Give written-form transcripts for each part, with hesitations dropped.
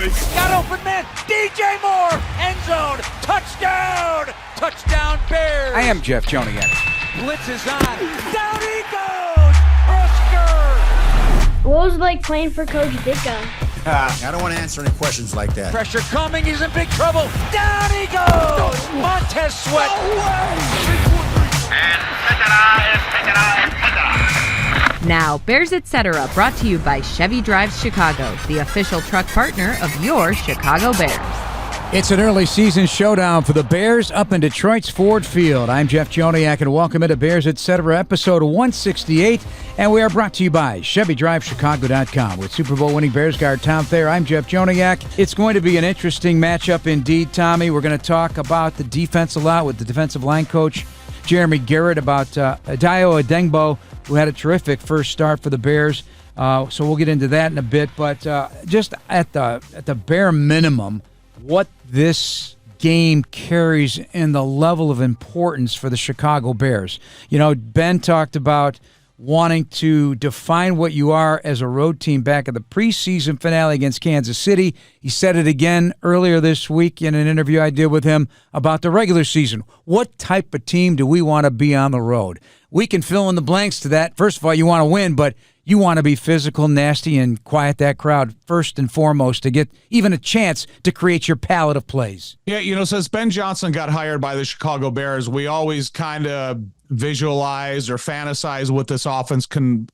Got open man. DJ Moore. End zone. Touchdown. Touchdown Bears. I am Jeff Joniak. Blitz is on. Down he goes. Brisker. What was it like playing for Coach Ditka? I don't want to answer any questions like that. Pressure coming. He's in big trouble. Down he goes. Montez Sweat. Now, Bears Etc. brought to you by Chevy Drives Chicago, the official truck partner of your Chicago Bears. It's an early season showdown for the Bears up in Detroit's Ford Field. I'm Jeff Joniak, and welcome into Bears Etc. episode 168. And we are brought to you by ChevyDriveChicago.com. With Super Bowl winning Bears guard Tom Thayer, I'm Jeff Joniak. It's going to be an interesting matchup indeed, Tommy. We're going to talk about the defense a lot with the defensive line coach, Jeremy Garrett, about Adayo Adengbo, who had a terrific first start for the Bears. So we'll get into that in a bit. But just at the bare minimum, what this game carries in the level of importance for the Chicago Bears. You know, Ben talked about wanting to define what you are as a road team back at the preseason finale against Kansas City. He said it again earlier this week in an interview I did with him about the regular season. What type of team do we want to be on the road? We can fill in the blanks to that. First of all, you want to win, but you want to be physical, nasty, and quiet that crowd first and foremost to get even a chance to create your palette of plays. Yeah, you know, since Ben Johnson got hired by the Chicago Bears, we always kind of visualize or fantasize what this offense can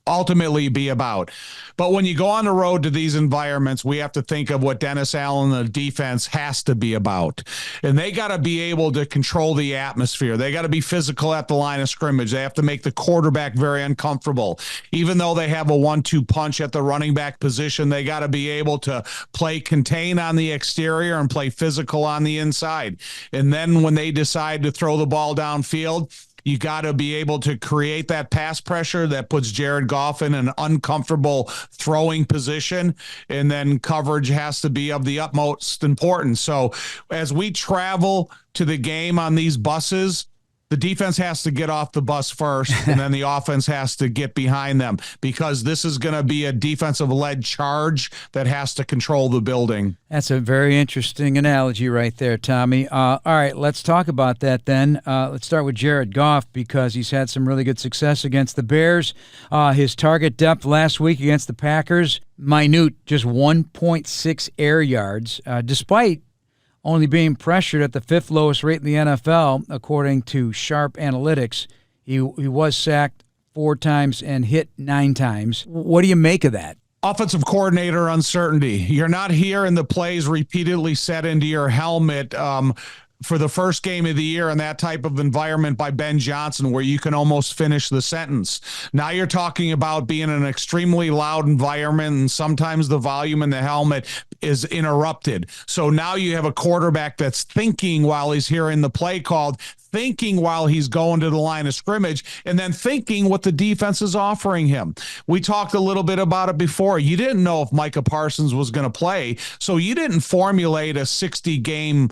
ultimately be about. But when you go on the road to these environments, we have to think of what Dennis Allen and the defense has to be about. And they got to be able to control the atmosphere. They got to be physical at the line of scrimmage. They have to make the quarterback very uncomfortable. Even though they have a 1-2 punch at the running back position, they got to be able to play contain on the exterior and play physical on the inside. And then when they decide to throw the ball downfield, you got to be able to create that pass pressure that puts Jared Goff in an uncomfortable throwing position, and then coverage has to be of the utmost importance. So as we travel to the game on these buses, the defense has to get off the bus first, and then the offense has to get behind them, because this is going to be a defensive-led charge that has to control the building. That's a very interesting analogy right there, Tommy. All right, let's talk about that then. Let's start with Jared Goff, because he's had some really good success against the Bears. His target depth last week against the Packers, minute, just 1.6 air yards, despite only being pressured at the fifth lowest rate in the NFL, according to Sharp Analytics. He was sacked 4 times and hit 9 times. What do you make of that? Offensive coordinator uncertainty. You're not hearing the plays repeatedly set into your helmet for the first game of the year in that type of environment by Ben Johnson, where you can almost finish the sentence. Now you're talking about being in an extremely loud environment, and sometimes the volume in the helmet is interrupted. So now you have a quarterback that's thinking while he's hearing the play called, thinking while he's going to the line of scrimmage, and then thinking what the defense is offering him. We talked a little bit about it before. You didn't know if Micah Parsons was going to play, so you didn't formulate a 60-game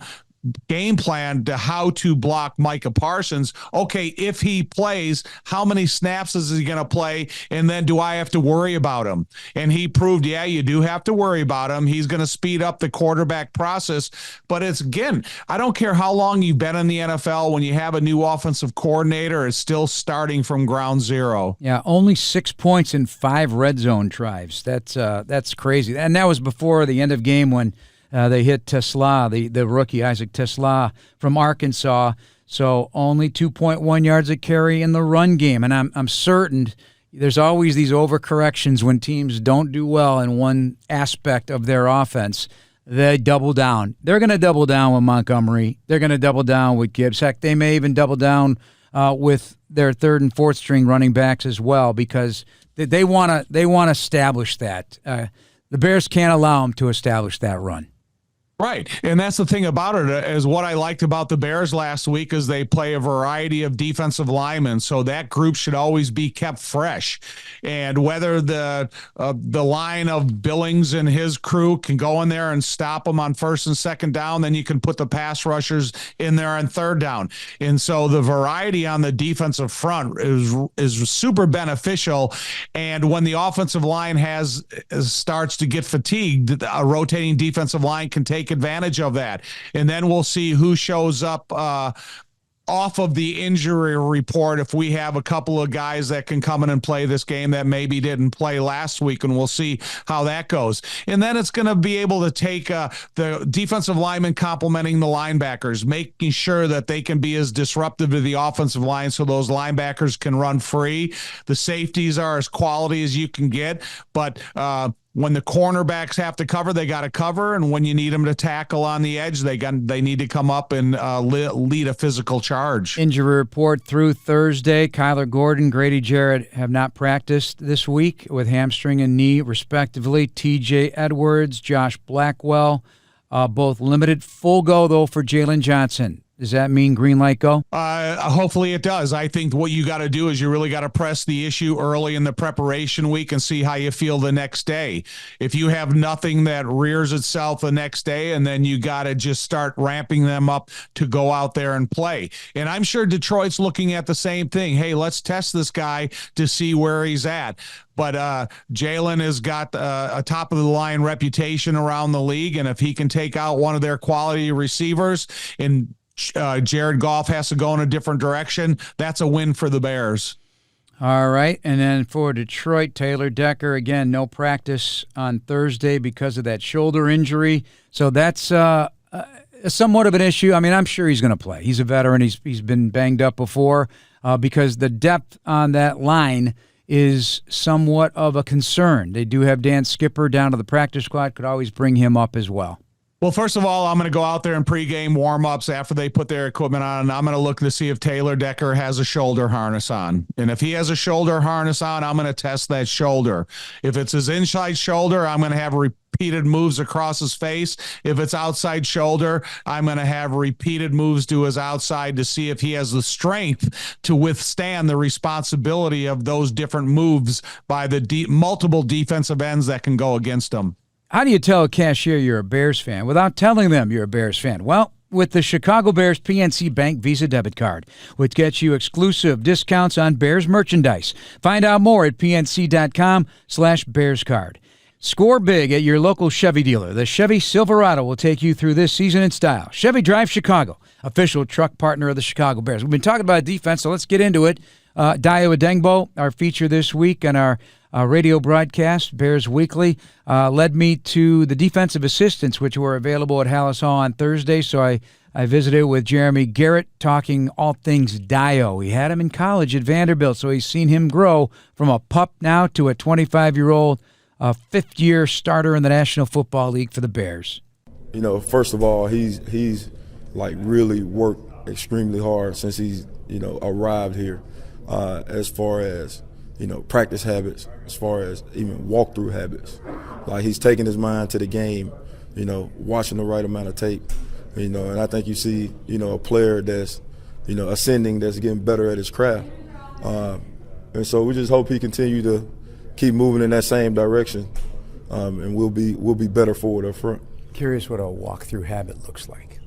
game plan to how to block Micah Parsons. Okay, if he plays, how many snaps is he going to play? And then do I have to worry about him? And he proved, yeah, you do have to worry about him. He's going to speed up the quarterback process. But it's, again, I don't care how long you've been in the NFL, when you have a new offensive coordinator, it's still starting from ground zero. Yeah, only 6 points in 5 red zone drives. That's crazy. And that was before the end of game when they hit Tesla, the rookie Isaac Tesla from Arkansas. So only 2.1 yards a carry in the run game. And I'm certain there's always these overcorrections when teams don't do well in one aspect of their offense. They double down. They're going to double down with Montgomery. They're going to double down with Gibbs. Heck, they may even double down with their third and fourth string running backs as well, because they want to establish that. The Bears can't allow them to establish that run. Right. And that's the thing about it, is what I liked about the Bears last week is they play a variety of defensive linemen. So that group should always be kept fresh. And whether the line of Billings and his crew can go in there and stop them on first and second down, then you can put the pass rushers in there on third down. And so the variety on the defensive front is super beneficial. And when the offensive line starts to get fatigued, a rotating defensive line can take advantage of that. And then we'll see who shows up off of the injury report if we have a couple of guys that can come in and play this game that maybe didn't play last week, and we'll see how that goes. And then it's going to be able to take the defensive linemen complementing the linebackers, making sure that they can be as disruptive to the offensive line so those linebackers can run free. The safeties are as quality as you can get, but when the cornerbacks have to cover, they got to cover, and when you need them to tackle on the edge, they need to come up and lead a physical charge. Injury report through Thursday. Kyler Gordon, Grady Jarrett have not practiced this week with hamstring and knee, respectively. TJ Edwards, Josh Blackwell, both limited. Full go, though, for Jalen Johnson. Does that mean green light go? Hopefully it does. I think what you got to do is you really got to press the issue early in the preparation week and see how you feel the next day. If you have nothing that rears itself the next day, and then you got to just start ramping them up to go out there and play. And I'm sure Detroit's looking at the same thing. Hey, let's test this guy to see where he's at. But Jalen has got a top-of-the-line reputation around the league, and if he can take out one of their quality receivers and Jared Goff has to go in a different direction, that's a win for the Bears. All right, and then for Detroit, Taylor Decker, again, no practice on Thursday because of that shoulder injury. So that's somewhat of an issue. I mean, I'm sure he's going to play. He's a veteran. He's been banged up before because the depth on that line is somewhat of a concern. They do have Dan Skipper down to the practice squad, could always bring him up as well. Well, first of all, I'm going to go out there in pregame warm-ups after they put their equipment on, and I'm going to look to see if Taylor Decker has a shoulder harness on. And if he has a shoulder harness on, I'm going to test that shoulder. If it's his inside shoulder, I'm going to have repeated moves across his face. If it's outside shoulder, I'm going to have repeated moves to his outside to see if he has the strength to withstand the responsibility of those different moves by the multiple defensive ends that can go against him. How do you tell a cashier you're a Bears fan without telling them you're a Bears fan? Well, with the Chicago Bears PNC Bank Visa debit card, which gets you exclusive discounts on Bears merchandise. Find out more at pnc.com/BearsCard. Score big at your local Chevy dealer. The Chevy Silverado will take you through this season in style. Chevy Drive Chicago, official truck partner of the Chicago Bears. We've been talking about defense, so let's get into it. Dayo Adengbo, our feature this week on our radio broadcast, Bears Weekly, led me to the defensive assistants, which were available at Hallis Hall on Thursday. So I visited with Jeremy Garrett, talking all things Dayo. He had him in college at Vanderbilt, so he's seen him grow from a pup now to a 25-year-old, fifth-year starter in the National Football League for the Bears. You know, first of all, he's like really worked extremely hard since he's, arrived here, as far as, practice habits, as far as even walkthrough habits. Like, he's taking his mind to the game, watching the right amount of tape, and I think you see, a player that's, ascending, that's getting better at his craft. And so we just hope he continue to keep moving in that same direction, and we'll be better forward up front. Curious what a walkthrough habit looks like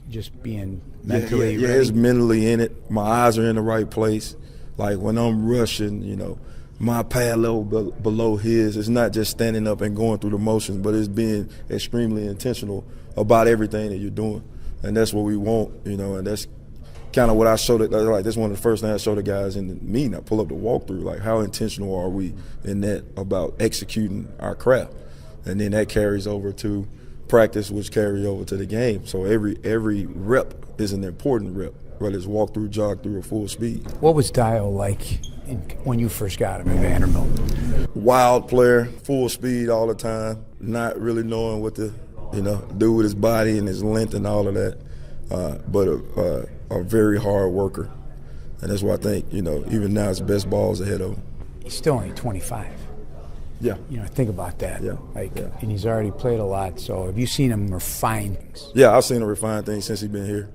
just being mentally ready. It's mentally in it. My eyes are in the right place. Like, when I'm rushing, my pad level below his. It's not just standing up and going through the motions, but it's being extremely intentional about everything that you're doing. And that's what we want, and that's kind of what I showed it. Like, that's one of the first things I showed the guys in the meeting. I pull up the walkthrough, like, how intentional are we in that about executing our craft? And then that carries over to practice, which carries over to the game. So every rep is an important rep, whether it's walk through, jog through, or full speed. What was Dayo like when you first got him in Vanderbilt? Wild player, full speed all the time, not really knowing what to do with his body and his length and all of that, but a very hard worker. And that's why I think, even now his best ball is ahead of him. He's still only 25. Yeah. Think about that. Yeah. And he's already played a lot. So have you seen him refine things? Yeah, I've seen him refine things since he's been here.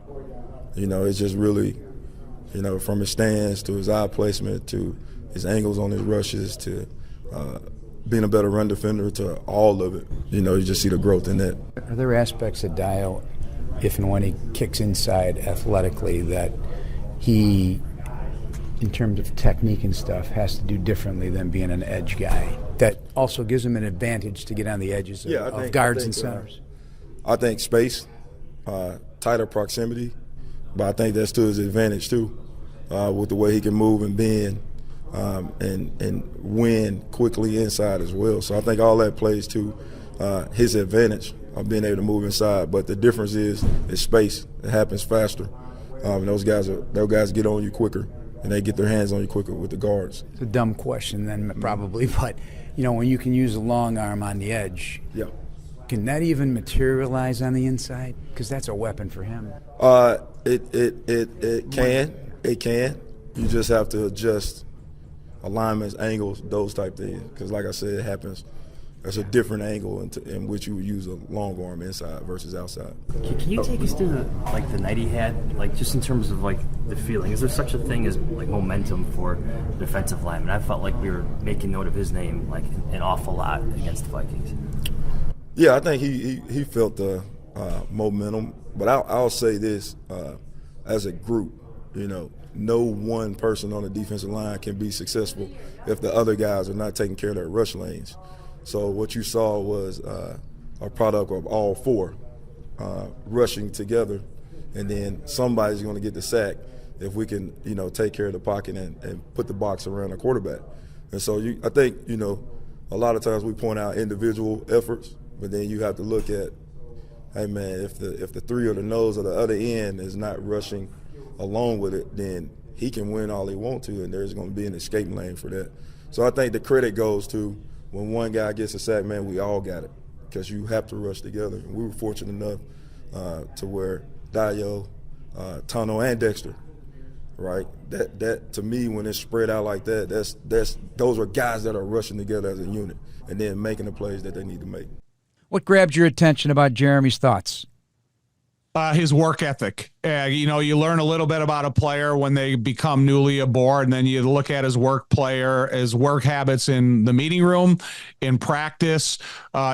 It's just really, from his stance to his eye placement to his angles on his rushes to being a better run defender to all of it. You just see the growth in that. Are there aspects of Dio, if and when he kicks inside athletically, that he, in terms of technique and stuff, has to do differently than being an edge guy? That also gives him an advantage to get on the edges of guards and centers. I think space, tighter proximity, but I think that's to his advantage too, with the way he can move and bend and win quickly inside as well. So I think all that plays to his advantage of being able to move inside. But the difference is space. It happens faster. Those guys get on you quicker, and they get their hands on you quicker with the guards. It's a dumb question then probably, but when you can use a long arm on the edge, yeah, can that even materialize on the inside? Because that's a weapon for him. It can. You just have to adjust alignments, angles, those type things. Because like I said, it happens. There's a different angle in which you would use a long arm inside versus outside. Can you take us through the night he had, just in terms of the feeling? Is there such a thing as momentum for defensive linemen? I felt like we were making note of his name an awful lot against the Vikings. Yeah, I think he felt the momentum. But I'll say this, as a group, no one person on the defensive line can be successful if the other guys are not taking care of their rush lanes. So what you saw was a product of all four rushing together, and then somebody's going to get the sack if we can, take care of the pocket and put the box around the quarterback. And so I think, a lot of times we point out individual efforts, but then you have to look at, hey man, if the three or the nose or the other end is not rushing along with it, then he can win all he wants to, and there's going to be an escape lane for that. So I think the credit goes to when one guy gets a sack, man, we all got it, because you have to rush together. And we were fortunate enough to where Dio, Tano, and Dexter, right? That to me, when it's spread out like that, those are guys that are rushing together as a unit and then making the plays that they need to make. What grabbed your attention about Jeremy's thoughts? His work ethic. You learn a little bit about a player when they become newly aboard, and then you look at his work habits in the meeting room, in practice,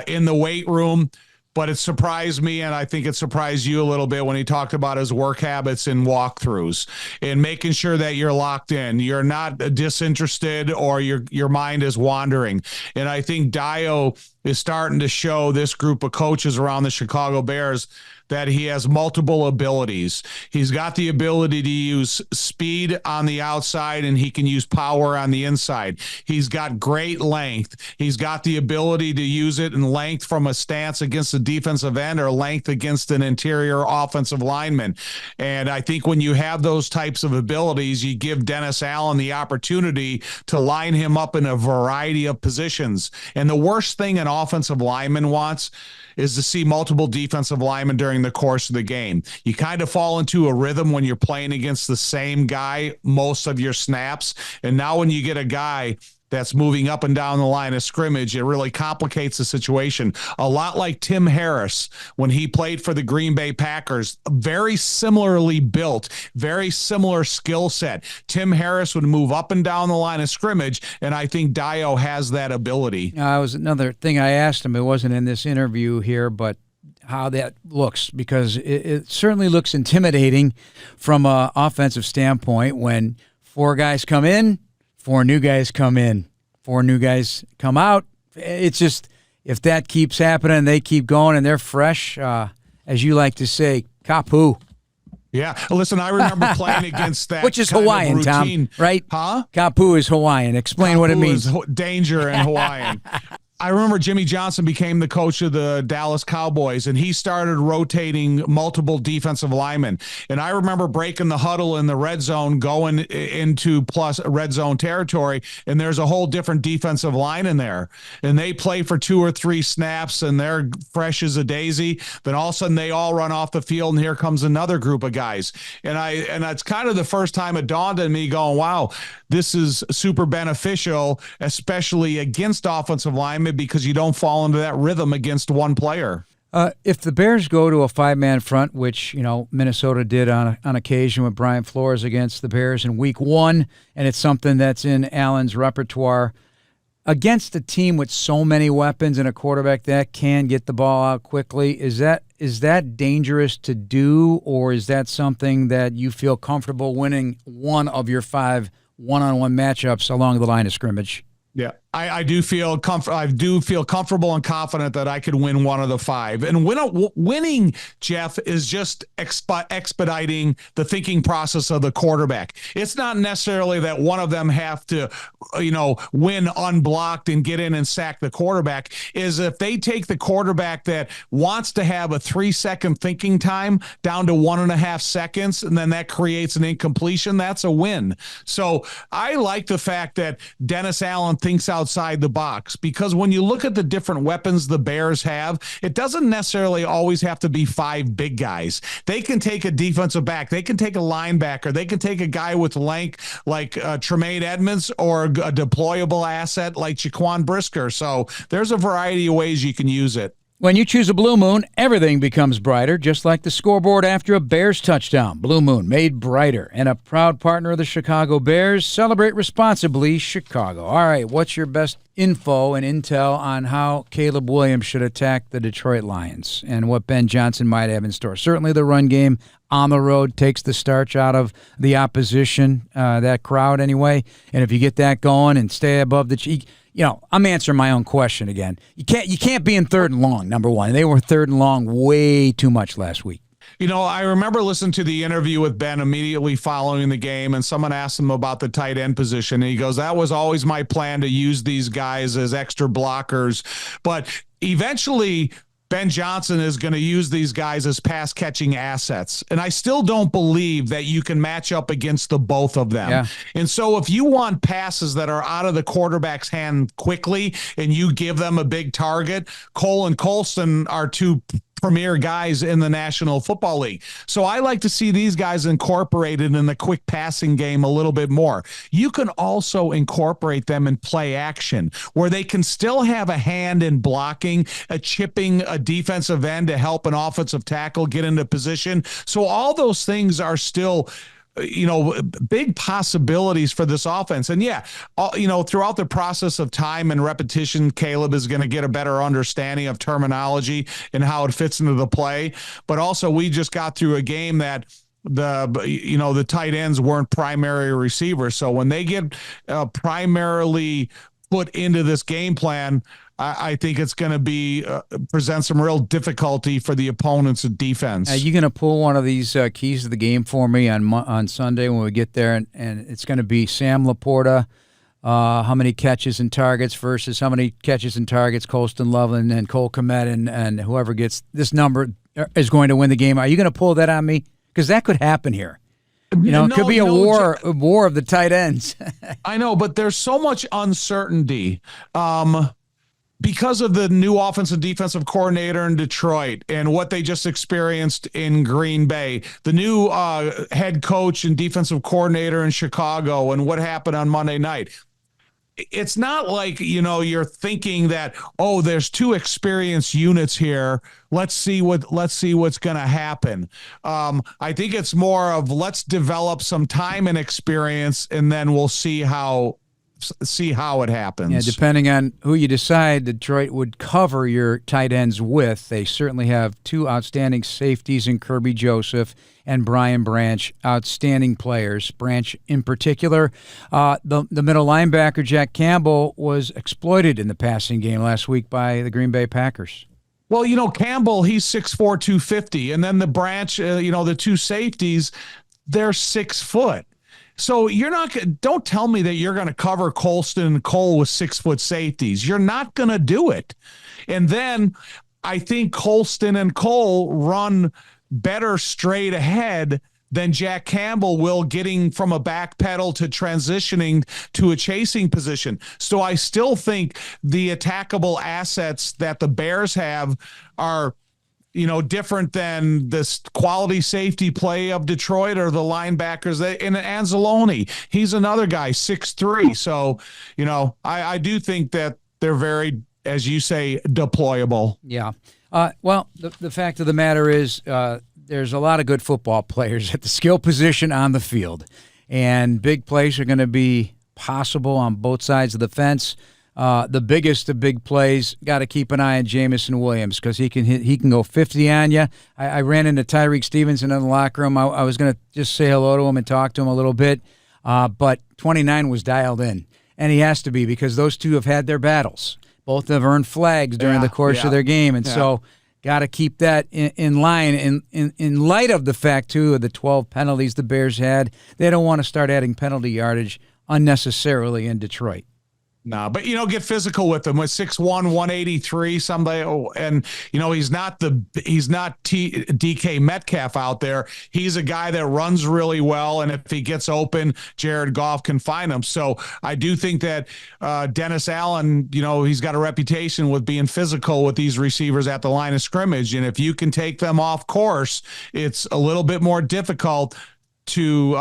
in the weight room. But it surprised me, and I think it surprised you a little bit when he talked about his work habits in walkthroughs and making sure that you're locked in. You're not disinterested or your mind is wandering. And I think Dio is starting to show this group of coaches around the Chicago Bears that he has multiple abilities. He's got the ability to use speed on the outside, and he can use power on the inside. He's got great length. He's got the ability to use it in length from a stance against a defensive end or length against an interior offensive lineman. And I think when you have those types of abilities, you give Dennis Allen the opportunity to line him up in a variety of positions. And the worst thing an offensive lineman wants is to see multiple defensive linemen during the course of the game. You kind of fall into a rhythm when you're playing against the same guy most of your snaps. And now when you get a guy that's moving up and down the line of scrimmage, it really complicates the situation. A lot like Tim Harris when he played for the Green Bay Packers, very similarly built, very similar skill set. Tim Harris would move up and down the line of scrimmage, and I think Dio has that ability. It was another thing I asked him. It wasn't in this interview here, but how that looks, because it certainly looks intimidating from an offensive standpoint when four guys come in, four new guys come in, four new guys come out. It's just, if that keeps happening, they keep going and they're fresh, as you like to say, kapu. Yeah, listen, I remember playing against that. Which is Hawaiian, Tom, right? Huh? Kapu is Hawaiian. Explain what it means. Danger in Hawaiian. I remember Jimmy Johnson became the coach of the Dallas Cowboys, and he started rotating multiple defensive linemen. And I remember breaking the huddle in the red zone, going into plus red zone territory, and there's a whole different defensive line in there. And they play for 2 or 3 snaps, and they're fresh as a daisy. Then all of a sudden they all run off the field, and here comes another group of guys. And that's kind of the first time it dawned on me going, wow, this is super beneficial, especially against offensive linemen, because you don't fall into that rhythm against one player. If the Bears go to a 5-man front, which Minnesota did on occasion with Brian Flores against the Bears in Week 1, and it's something that's in Allen's repertoire, against a team with so many weapons and a quarterback that can get the ball out quickly, is that dangerous to do, or is that something that you feel comfortable winning one of your 5 one-on-one matchups along the line of scrimmage? Yeah, I do feel comfortable and confident that I could win one of the 5. And winning, Jeff, is just expediting the thinking process of the quarterback. It's not necessarily that one of them have to, win unblocked and get in and sack the quarterback. Is if they take the quarterback that wants to have a 3-second thinking time down to 1.5 seconds, and then that creates an incompletion, that's a win. So I like the fact that Dennis Allen thinks outside the box, because when you look at the different weapons the Bears have, it doesn't necessarily always have to be 5 big guys. They can take a defensive back, they can take a linebacker, they can take a guy with length like Tremaine Edmonds, or a deployable asset like Jaquan Brisker. So there's a variety of ways you can use it. When you choose a Blue Moon, everything becomes brighter, just like the scoreboard after a Bears touchdown. Blue Moon, made brighter, and a proud partner of the Chicago Bears. Celebrate responsibly, Chicago. All right, what's your best info and intel on how Caleb Williams should attack the Detroit Lions and what Ben Johnson might have in store? Certainly the run game on the road takes the starch out of the opposition, that crowd anyway. And if you get that going and stay above the cheek, I'm answering my own question again. You can't be in 3rd and long, number one. They were 3rd and long way too much last week. I remember listening to the interview with Ben immediately following the game, and someone asked him about the tight end position. And he goes, that was always my plan, to use these guys as extra blockers. But eventually, Ben Johnson is going to use these guys as pass catching assets. And I still don't believe that you can match up against the both of them. Yeah. And so if you want passes that are out of the quarterback's hand quickly and you give them a big target, Cole and Colston are 2 premier guys in the National Football League. So I like to see these guys incorporated in the quick passing game a little bit more. You can also incorporate them in play action, where they can still have a hand in blocking, chipping a defensive end to help an offensive tackle get into position. So all those things are still big possibilities for this offense. And throughout the process of time and repetition, Caleb is going to get a better understanding of terminology and how it fits into the play. But also, we just got through a game that the tight ends weren't primary receivers. So when they get primarily put into this game plan, I think it's going to be present some real difficulty for the opponent's defense. Are you going to pull one of these keys to the game for me on Sunday when we get there? And it's going to be Sam Laporta, how many catches and targets versus how many catches and targets Colston Loveland and Cole Kmet, and whoever gets this number is going to win the game. Are you going to pull that on me? Because that could happen here. It could be a war of the tight ends. I know, but there's so much uncertainty. Because of the new offensive defensive coordinator in Detroit and what they just experienced in Green Bay, the new head coach and defensive coordinator in Chicago, and what happened on Monday night. It's not like, you're thinking that, there's 2 experienced units here. Let's see what's going to happen. I think it's more of, let's develop some time and experience, and then we'll see how it happens. Yeah, depending on who you decide Detroit would cover your tight ends with. They certainly have 2 outstanding safeties in Kirby Joseph and Brian Branch, outstanding players. Branch in particular. The middle linebacker, Jack Campbell, was exploited in the passing game last week by the Green Bay Packers. Well, Campbell, he's 6'4", 250. And then the Branch, the 2 safeties, they're 6 foot. So don't tell me that you're going to cover Colston and Cole with 6-foot safeties. You're not going to do it. And then I think Colston and Cole run better straight ahead than Jack Campbell will, getting from a back pedal to transitioning to a chasing position. So I still think the attackable assets that the Bears have are, different than this quality safety play of Detroit or the linebackers. And Anzalone, he's another guy, 6'3". So, I do think that they're very, as you say, deployable. Yeah. Well, the fact of the matter is there's a lot of good football players at the skill position on the field, and big plays are going to be possible on both sides of the fence. The biggest of big plays, got to keep an eye on Jamison Williams, because he can go 50 on you. I ran into Tyreek Stevenson in the locker room. I was going to just say hello to him and talk to him a little bit, but 29 was dialed in, and he has to be, because those two have had their battles. Both have earned flags during the course of their game, and so got to keep that in line. In light of the fact, too, of the 12 penalties the Bears had, they don't want to start adding penalty yardage unnecessarily in Detroit. No, but, get physical with him with 6'1", 183 someday. Oh, and, he's not DK Metcalf out there. He's a guy that runs really well. And if he gets open, Jared Goff can find him. So I do think that Dennis Allen, he's got a reputation with being physical with these receivers at the line of scrimmage. And if you can take them off course, it's a little bit more difficult to,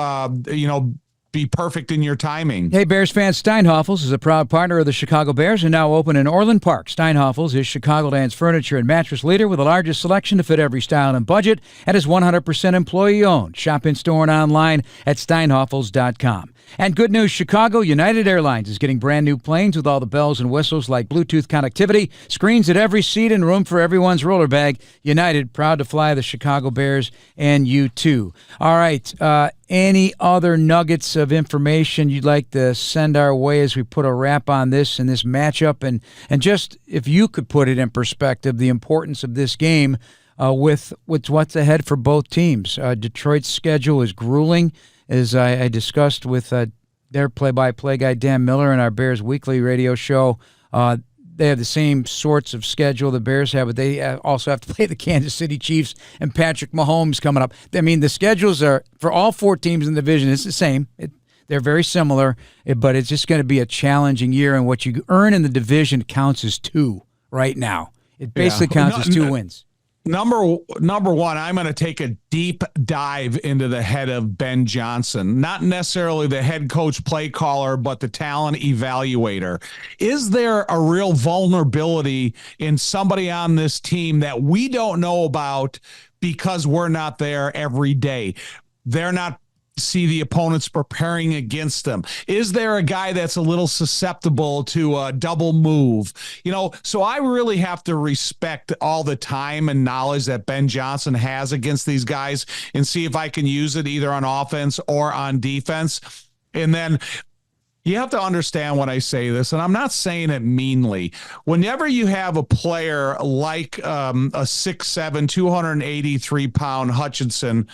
be perfect in your timing. Hey, Bears fans, Steinhoffels is a proud partner of the Chicago Bears and now open in Orland Park. Steinhoffels is Chicagoland's furniture and mattress leader with the largest selection to fit every style and budget, and is 100% employee-owned. Shop in-store and online at steinhoffels.com. And good news, Chicago United Airlines is getting brand new planes with all the bells and whistles like Bluetooth connectivity, screens at every seat, and room for everyone's roller bag. United, proud to fly the Chicago Bears, and you too. All right, any other nuggets of information you'd like to send our way as we put a wrap on this and this matchup? And just, if you could put it in perspective, the importance of this game with what's ahead for both teams. Detroit's schedule is grueling, as I discussed with their play-by-play guy, Dan Miller, in our Bears Weekly radio show. They have the same sorts of schedule the Bears have, but they also have to play the Kansas City Chiefs and Patrick Mahomes coming up. I mean, the schedules are, for all four teams in the division, it's the same. They're very similar, but it's just going to be a challenging year, and what you earn in the division counts as 2 right now. It basically counts as 2 wins. Number one, I'm going to take a deep dive into the head of Ben Johnson, not necessarily the head coach play caller, but the talent evaluator. Is there a real vulnerability in somebody on this team that we don't know about because we're not there every day? They're not see the opponents preparing against them. Is there a guy that's a little susceptible to a double move? So I really have to respect all the time and knowledge that Ben Johnson has against these guys and see if I can use it either on offense or on defense. And then you have to understand when I say this, and I'm not saying it meanly. Whenever you have a player like a 6'7", 283-pound Hutchinson,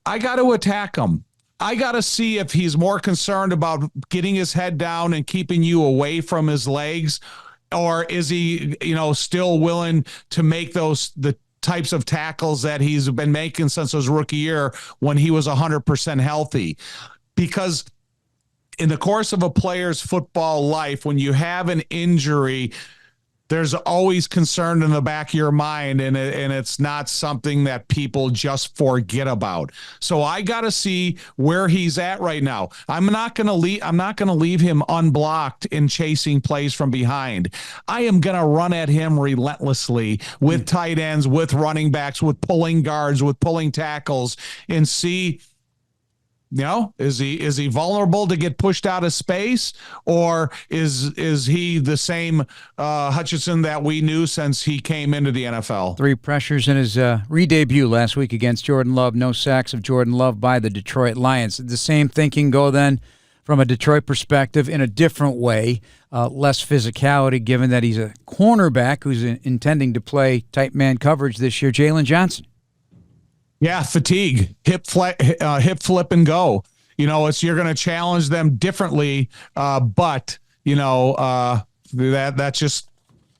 I got to attack him. I got to see if he's more concerned about getting his head down and keeping you away from his legs, or is he, still willing to make the types of tackles that he's been making since his rookie year when he was 100% healthy. Because in the course of a player's football life, when you have an injury, there's always concern in the back of your mind, and it's not something that people just forget about. So I got to see where he's at right now. I'm not going to leave him unblocked in chasing plays from behind. I am going to run at him relentlessly with tight ends, with running backs, with pulling guards, with pulling tackles, and see, is he vulnerable to get pushed out of space, or is he the same Hutchinson that we knew since he came into the NFL? 3 pressures in his re-debut last week against Jordan Love. No sacks of Jordan Love by the Detroit Lions. The same thinking go then from a Detroit perspective in a different way. Less physicality, given that he's a cornerback who's intending to play tight man coverage this year. Jalen Johnson. Yeah, fatigue, hip flip and go. you're going to challenge them differently, but that's just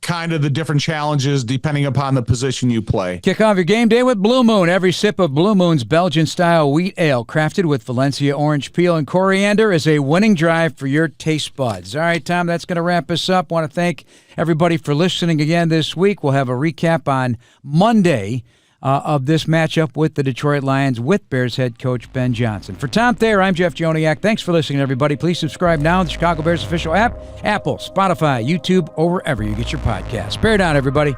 kind of the different challenges depending upon the position you play. Kick off your game day with Blue Moon. Every sip of Blue Moon's Belgian-style wheat ale, crafted with Valencia orange peel and coriander, is a winning drive for your taste buds. All right, Tom, that's going to wrap us up. Want to thank everybody for listening again this week. We'll have a recap on Monday of this matchup with the Detroit Lions with Bears head coach Ben Johnson. For Tom Thayer, I'm Jeff Joniak. Thanks for listening, everybody. Please subscribe now to the Chicago Bears official app, Apple, Spotify, YouTube, or wherever you get your podcasts. Bear down, everybody.